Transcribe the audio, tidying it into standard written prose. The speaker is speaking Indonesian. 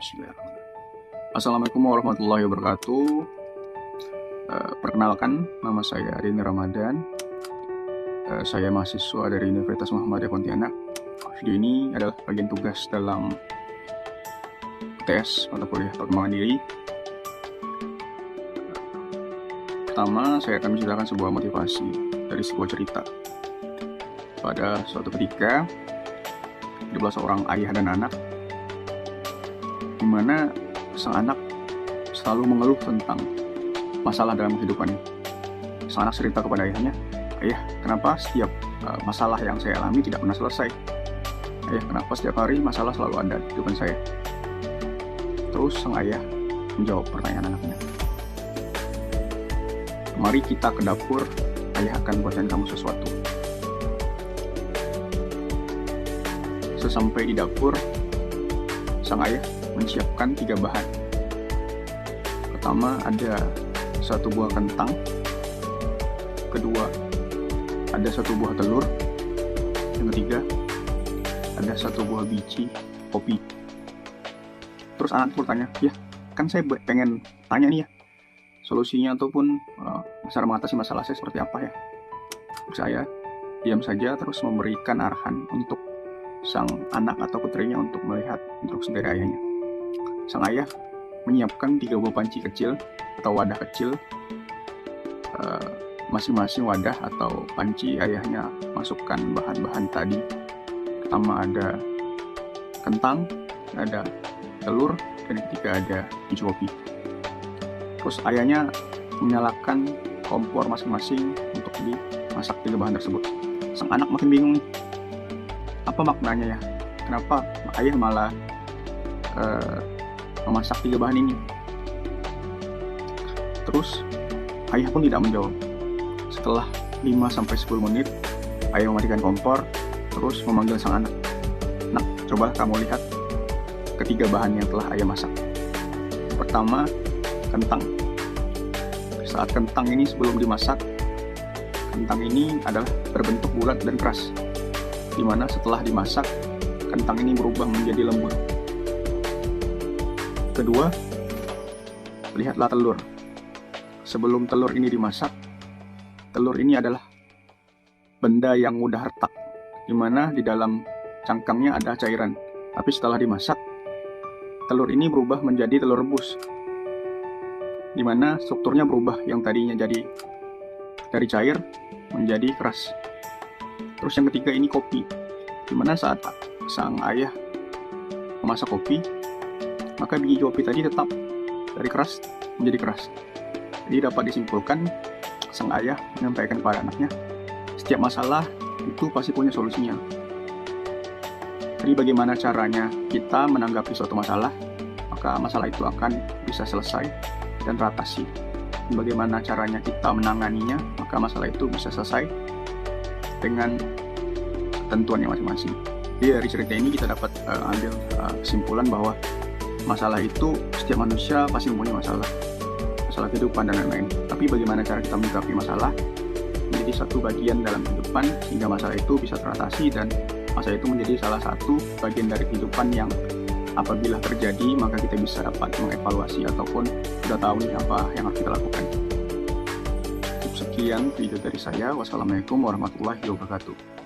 Bismillahirrahmanirrahim. Assalamualaikum warahmatullahi wabarakatuh. Perkenalkan, nama saya Rini Ramadan. Saya mahasiswa dari Universitas Muhammadiyah Pontianak. Video ini adalah bagian tugas dalam tes mata kuliah perkembangan diri. Pertama, saya akan menceritakan sebuah motivasi dari sebuah cerita. Pada suatu ketika, hiduplah seorang ayah dan anak, di mana sang anak selalu mengeluh tentang masalah dalam kehidupannya. Sang anak cerita kepada ayahnya, "Ayah, kenapa setiap masalah yang saya alami tidak pernah selesai? Ayah, kenapa setiap hari masalah selalu ada di kehidupan saya?" Terus sang ayah menjawab pertanyaan anaknya, "Mari kita ke dapur, ayah akan buatkan kamu sesuatu." Sesampai di dapur, sang ayah menyiapkan 3 bahan. Pertama, ada 1 buah kentang. Kedua, ada 1 buah telur. Yang ketiga, ada 1 buah biji kopi. Terus anak bertanya, "Ya, kan saya pengen tanya nih ya, solusinya ataupun cara mengatasi masalah saya seperti apa ya?" Saya diam saja terus memberikan arahan untuk sang anak atau putrinya untuk melihat instruksi dari ayahnya. Sang ayah menyiapkan 3 buah panci kecil atau wadah kecil. Masing-masing wadah atau panci ayahnya masukkan bahan-bahan tadi. Pertama ada kentang, ada telur, dan yang ketiga ada biji kopi. Terus ayahnya menyalakan kompor masing-masing untuk dimasak 3 bahan tersebut. Sang anak makin bingung, apa maknanya ya? Kenapa ayah malah memasak 3 bahan ini? Terus ayah pun tidak menjawab. Setelah 5-10 menit, ayah mematikan kompor, terus memanggil sang anak. "Nak, coba kamu lihat ketiga bahan yang telah ayah masak." Pertama, kentang. Saat kentang ini sebelum dimasak, kentang ini adalah berbentuk bulat dan keras, dimana setelah dimasak, kentang ini berubah menjadi lembut. Kedua, lihatlah telur. Sebelum telur ini dimasak, telur ini adalah benda yang mudah retak, dimana di dalam cangkangnya ada cairan. Tapi setelah dimasak, telur ini berubah menjadi telur rebus, dimana strukturnya berubah, yang tadinya jadi dari cair menjadi keras. Terus yang ketiga ini kopi, dimana saat sang ayah memasak kopi, maka biji kopi tadi tetap dari keras menjadi keras. Jadi dapat disimpulkan, sang ayah menyampaikan kepada anaknya, setiap masalah itu pasti punya solusinya. Jadi bagaimana caranya kita menanggapi suatu masalah, maka masalah itu akan bisa selesai dan teratasi. Bagaimana caranya kita menanganinya, maka masalah itu bisa selesai dengan ketentuannya masing-masing. Jadi dari cerita ini kita dapat ambil kesimpulan bahwa masalah itu setiap manusia pasti mempunyai masalah kehidupan dan lain-lain. Tapi bagaimana cara kita menyikapi masalah menjadi satu bagian dalam kehidupan sehingga masalah itu bisa teratasi, dan masalah itu menjadi salah satu bagian dari kehidupan yang apabila terjadi maka kita bisa dapat mengevaluasi ataupun sudah tahu nih apa yang harus kita lakukan. Cukup sekian video dari saya. Wassalamualaikum warahmatullahi wabarakatuh.